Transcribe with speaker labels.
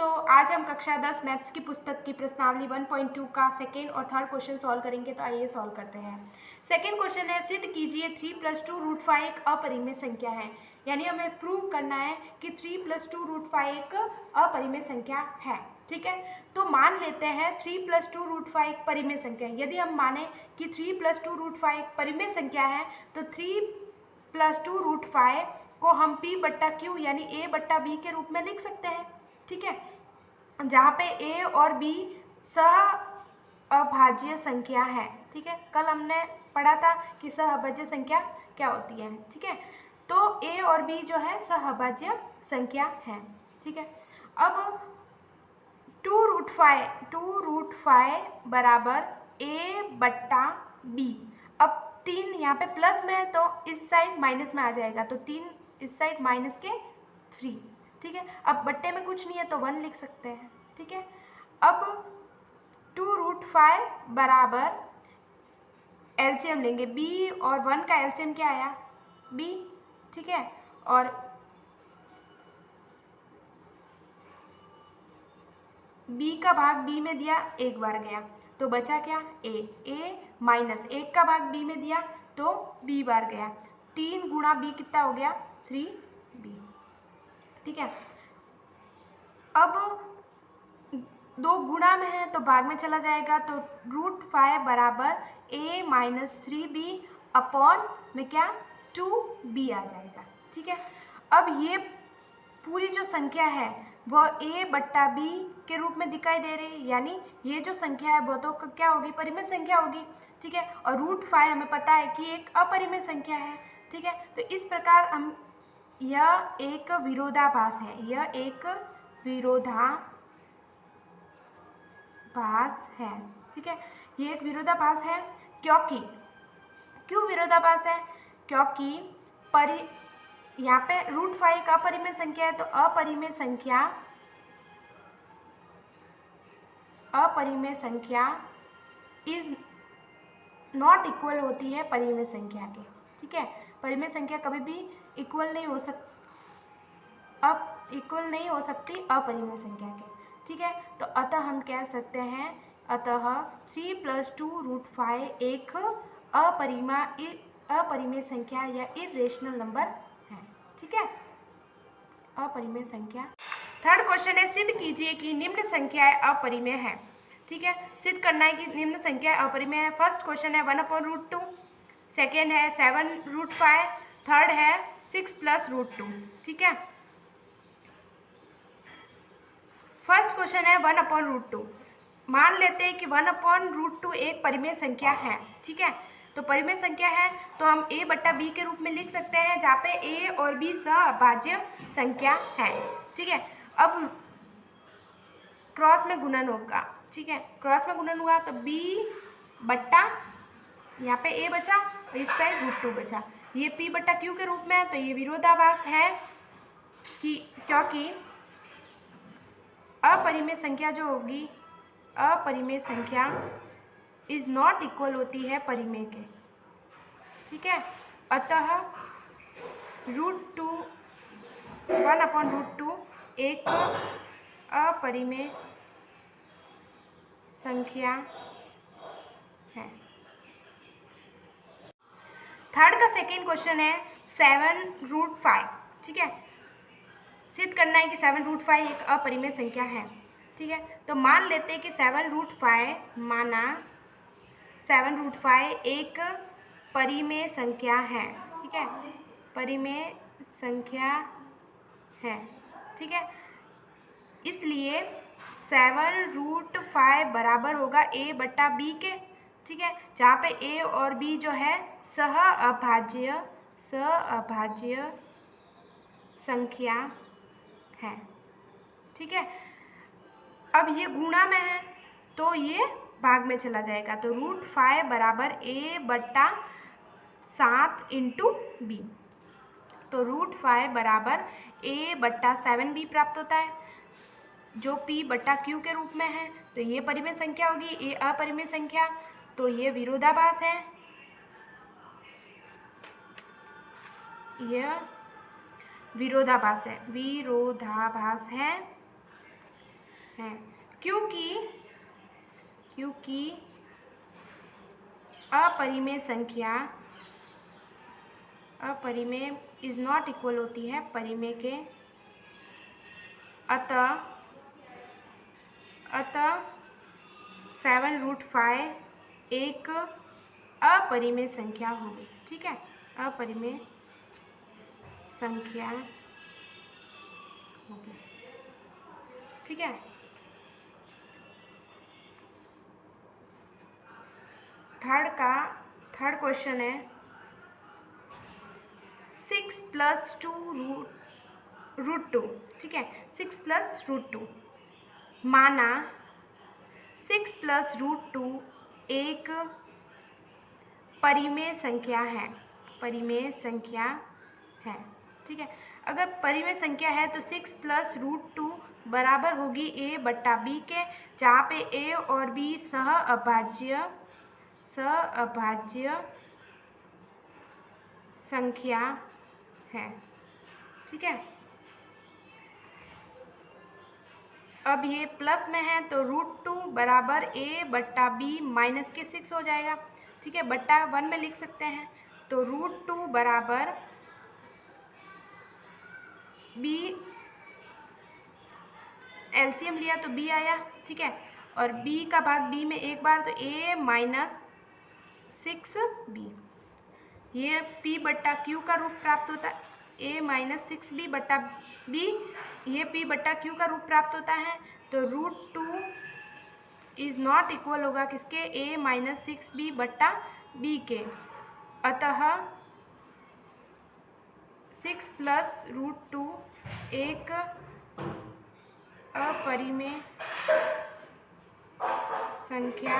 Speaker 1: आज हम कक्षा 10 मैथ्स की पुस्तक की प्रश्नावली 1.2 का सेकेंड और थर्ड क्वेश्चन सॉल्व करेंगे। तो आइए सॉल्व करते हैं। सेकेंड क्वेश्चन है, सिद्ध कीजिए 3 + 2 √5 एक अपरिमेय संख्या है। यानी हमें प्रूव करना है कि 3 + 2 √5 एक अपरिमेय संख्या है। ठीक है, तो मान लेते हैं 3 + 2 √5 एक परिमेय संख्या है। यदि हम माने कि 3 + 2 √5 एक परिमेय संख्या है तो 3 + 2 √5 को हम P/Q यानी A/B के रूप में लिख सकते हैं। ठीक है, जहाँ पे A और B सह अभाज्य संख्या है। ठीक है, कल हमने पढ़ा था कि सह अभाज्य संख्या क्या होती है। ठीक है, तो A और B जो है सह अभाज्य संख्या है। ठीक है, अब 2√5 बराबर A/B। अब 3 यहाँ पे प्लस में है तो इस साइड माइनस में आ जाएगा, तो 3 इस साइड माइनस के 3। ठीक है, अब बट्टे में कुछ नहीं है तो 1 लिख सकते हैं। ठीक है, अब 2√5 बराबर एलसीएम लेंगे, b और 1 का एलसीएम क्या आया, b। ठीक है, और b का भाग b में दिया, एक बार गया तो बचा क्या, a माइनस 1 का भाग b में दिया तो b बार गया, 3 गुणा b कितना हो गया, 3b। ठीक है, अब 2 गुणा में है तो भाग में चला जाएगा, तो √5 बराबर a - 3b अपॉन में क्या 2b आ जाएगा। ठीक है, अब ये पूरी जो संख्या है वह A/B के रूप में दिखाई दे रही है, यानी ये जो संख्या है वो तो क्या होगी, परिमेय संख्या होगी। ठीक है, और √5 हमें पता है कि एक अपरिमेय संख्या है। ठीक है, तो इस प्रकार हम यह एक विरोधाभास है, यह एक विरोधाभास है। ठीक है, ये एक विरोधाभास है क्यों विरोधाभास है, क्योंकि यहाँ पे √5 का अपरिमेय संख्या है, तो अपरिमेय संख्या इज नॉट इक्वल होती है परिमेय संख्या के। ठीक है, परिमेय संख्या कभी भी इक्वल नहीं हो सकती अपरिमेय संख्या के। ठीक है, तो अतः हम कह सकते हैं, अतः 3 + 2 √5 एक अपरिमेय संख्या या इरेशनल नंबर है। ठीक है, अपरिमेय संख्या। थर्ड क्वेश्चन है, सिद्ध कीजिए कि निम्न संख्याएं अपरिमेय है। ठीक है, सिद्ध करना है कि निम्न संख्या अपरिमेय है। फर्स्ट क्वेश्चन है 1/√2, सेकेंड है 7√5, थर्ड है 6 + √2। ठीक है, फर्स्ट क्वेश्चन है 1/√2। मान लेते हैं कि 1/√2 एक परिमेय संख्या है। ठीक है, तो परिमेय संख्या है तो हम A/B के रूप में लिख सकते हैं, जहाँ पे A और B सहअभाज्य संख्या है। ठीक है, अब क्रॉस में गुणन होगा। ठीक है, क्रॉस में गुणन हुआ तो B बट्टा यहाँ पे A बचा और इस साइड √2 बचा, ये P/Q के रूप में है। तो ये विरोधाभास है कि क्योंकि अपरिमेय संख्या जो होगी, अपरिमेय संख्या इज नॉट इक्वल होती है परिमेय के। ठीक है, अतः √2 1/√2 एक अपरिमेय संख्या है। थर्ड का सेकेंड क्वेश्चन है 7√5। ठीक है, सिद्ध करना है कि 7√5 एक अपरिमेय संख्या है। ठीक है, तो मान लेते हैं कि 7√5 एक परिमेय संख्या है। ठीक है, परिमेय संख्या है। ठीक है, इसलिए 7√5 बराबर होगा A/B के। ठीक है, जहाँ पे A और B जो है सहअभाज्य संख्या है। ठीक है, अब ये गुणा में है तो ये भाग में चला जाएगा, तो √5 बराबर A/7 × B, तो √5 बराबर A/7B प्राप्त होता है, जो P/Q के रूप में है। तो ये परिमेय संख्या होगी, ये अपरिमेय संख्या, तो ये विरोधाभास है, यह विरोधाभास है। है, क्योंकि अपरिमेय संख्या अपरिमेय इज नॉट इक्वल होती है परिमेय के, अतः 7√5 एक अपरिमेय संख्या होगी। ठीक है, अपरिमेय संख्या होगी। ठीक है, थर्ड क्वेश्चन है 6 + 2√2। ठीक है, 6 + √2 माना 6 + √2 एक परिमेय संख्या है, परिमेय संख्या है। ठीक है, अगर परिमेय संख्या है तो 6 + √2 बराबर होगी a/b के, जहाँ पे a और b सह अभाज्य संख्या है। ठीक है, अब ये प्लस में है तो √2 बराबर a/b माइनस के 6 हो जाएगा। ठीक है, बट्टा 1 में लिख सकते हैं, तो √2 बराबर b, एलसीएम लिया तो b आया। ठीक है, और b का भाग b में एक बार तो a - 6b, ये p/q का रूप प्राप्त होता है, a - 6b/b, ये p/q का रूप प्राप्त होता है। तो √2 इज नॉट इक्वल होगा किसके, a - 6b/b के, अतः 6 + √2 एक अपरिमेय संख्या